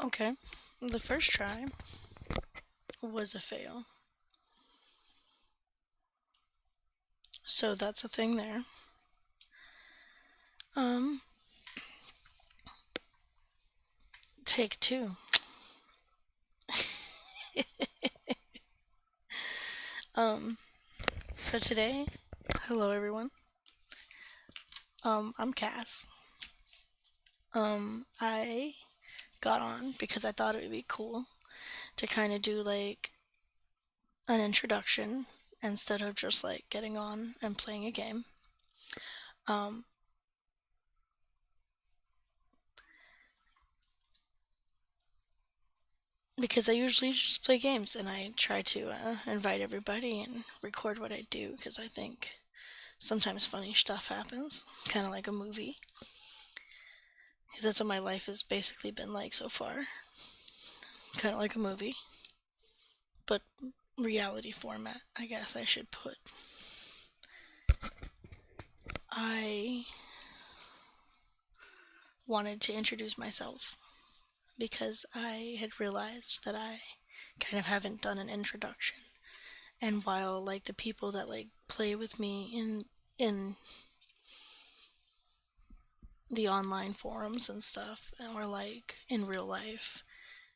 Okay, the first try was a fail. So that's a thing there. Um, take two. Um, so today, hello everyone. I'm Cass. I got on because I thought it would be cool to kind of do like an introduction instead of just like getting on and playing a game. Um, because I usually just play games and I try to invite everybody and record what I do because I think sometimes funny stuff happens, kind of like a movie. Because that's what my life has basically been like so far. Kind of like a movie, but reality format, I guess I should put. I wanted to introduce myself because I had realized that I kind of haven't done an introduction. And while like the people that like play with me in the online forums and stuff or like in real life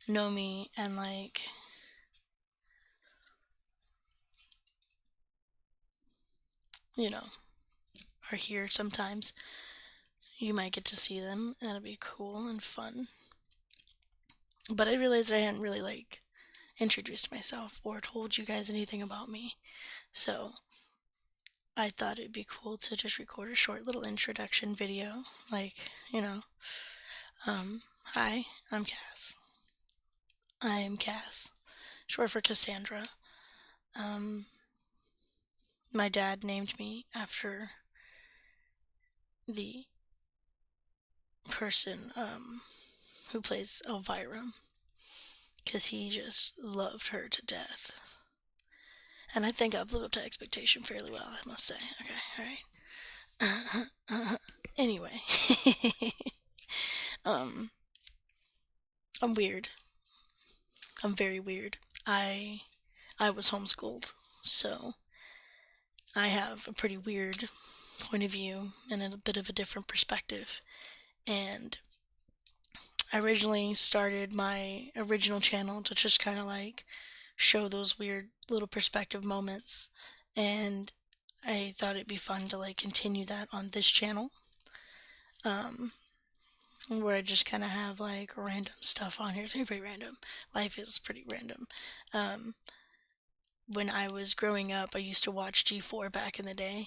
know me and like you know are here sometimes, you might get to see them and it'll be cool and fun. But I realized I hadn't really like introduced myself or told you guys anything about me. So I thought it'd be cool to just record a short little introduction video. Like, um, hi, I'm Cass. I'm Cass, short for Cassandra. Um, my dad named me after the person who plays Elvira because he just loved her to death. And I think I've lived up to expectation fairly well, I must say. Okay, alright. Anyway, um, I'm weird. I'm very weird. I was homeschooled, so I have a pretty weird point of view and a bit of a different perspective. And I originally started my original channel to just kind of like show those weird little perspective moments, and I thought it'd be fun to like continue that on this channel. Um, where I just kind of have like random stuff on here. It's pretty random. Life is pretty random. Um, when I was growing up, I used to watch G4 back in the day,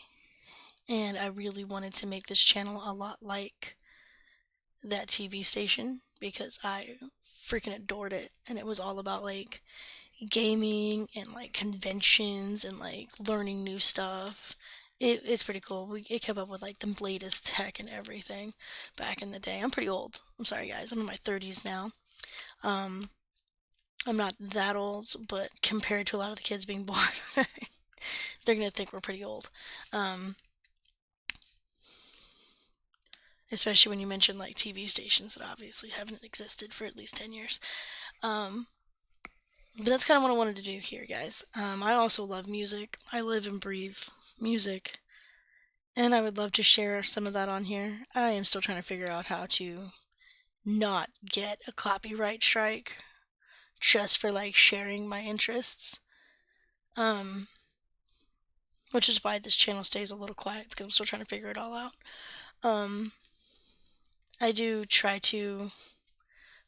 and I really wanted to make this channel a lot like that TV station because I freaking adored it, and it was all about like gaming and like conventions and like learning new stuff. It's pretty cool. It kept up with like the latest tech and everything back in the day. I'm pretty old. I'm sorry, guys. I'm in my 30s now. Um, I'm not that old, but compared to a lot of the kids being born, they're gonna think we're pretty old. Um, especially when you mention like TV stations that obviously haven't existed for at least 10 years. Um, but that's kind of what I wanted to do here, guys. I also love music. I live and breathe music, and I would love to share some of that on here. I am still trying to figure out how to not get a copyright strike just for like sharing my interests. Um, which is why this channel stays a little quiet because I'm still trying to figure it all out. Um, I do try to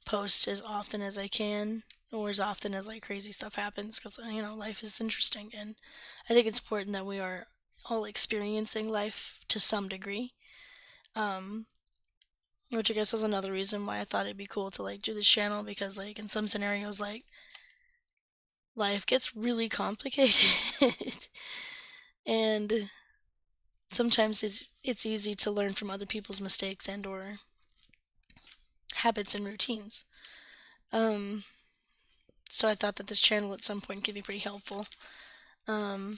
post as often as I can or as often as like crazy stuff happens because life is interesting, and I think it's important that we are all experiencing life to some degree. Um, which I guess is another reason why I thought it'd be cool to like do this channel because like in some scenarios like life gets really complicated and sometimes it's easy to learn from other people's mistakes and or habits and routines. Um, so I thought that this channel at some point could be pretty helpful. Um,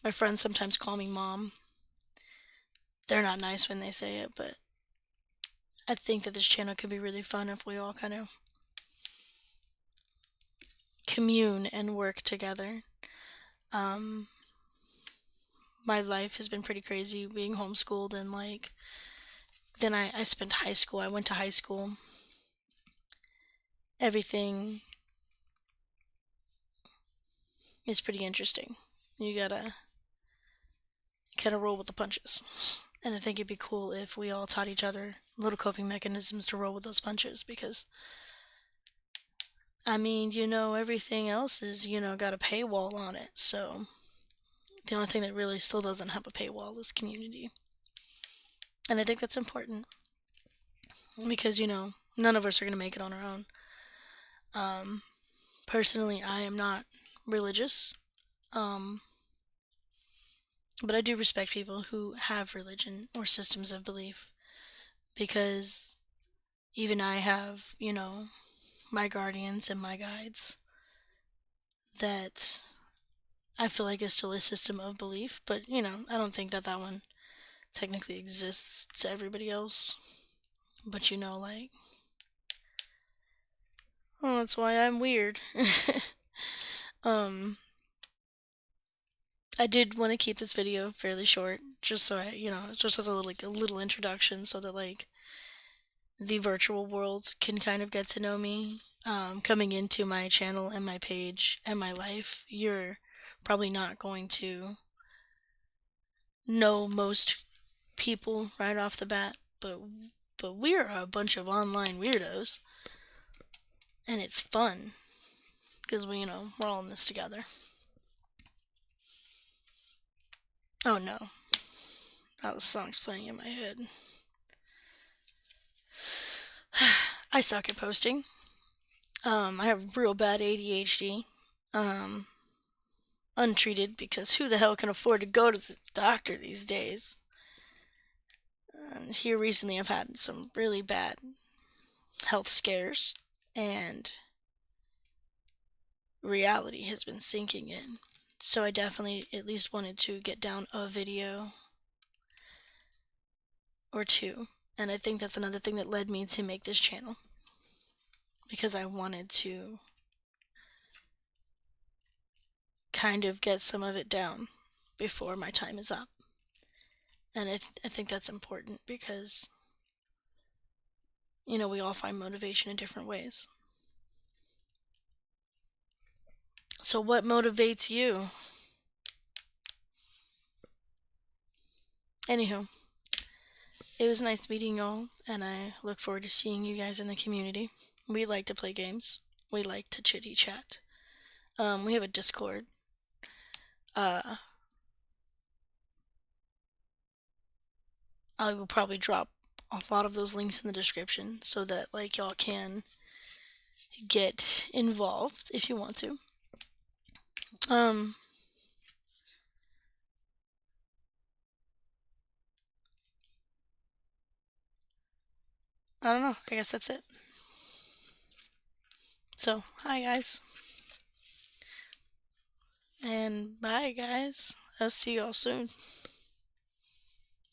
my friends sometimes call me mom. They're not nice when they say it, but I think that this channel could be really fun if we all kind of commune and work together. Um, my life has been pretty crazy being homeschooled, and like then I spent high school. I went to high school. Everything is pretty interesting. You gotta kind of roll with the punches. And I think it'd be cool if we all taught each other little coping mechanisms to roll with those punches because, I mean, everything else is, got a paywall on it. So the only thing that really still doesn't have a paywall is community. And I think that's important because, none of us are going to make it on our own. Um, Personally, I am not religious, um, but I do respect people who have religion or systems of belief because even I have, my guardians and my guides that I feel like is still a system of belief, but I don't think that one technically exists to everybody else. But like, oh, that's why I'm weird. um, I did want to keep this video fairly short, just so just as a little introduction, so that like the virtual world can kind of get to know me. Coming into my channel and my page and my life, you're probably not going to know most people right off the bat, but we're a bunch of online weirdos, and it's fun because we're all in this together. Oh no, now the song's playing in my head. I suck at posting. I have real bad ADHD. Untreated because who the hell can afford to go to the doctor these days? And here recently I've had some really bad health scares, and reality has been sinking in. So I definitely at least wanted to get down a video or two. And I think that's another thing that led me to make this channel. Because I wanted to kind of get some of it down before my time is up. And I think that's important because, we all find motivation in different ways. So what motivates you? Anywho, it was nice meeting y'all, and I look forward to seeing you guys in the community. We like to play games. We like to chitty chat. We have a Discord. I will probably drop a lot of those links in the description so that like y'all can get involved if you want to. I don't know. I guess that's it. So, hi guys. And bye guys. I'll see y'all soon.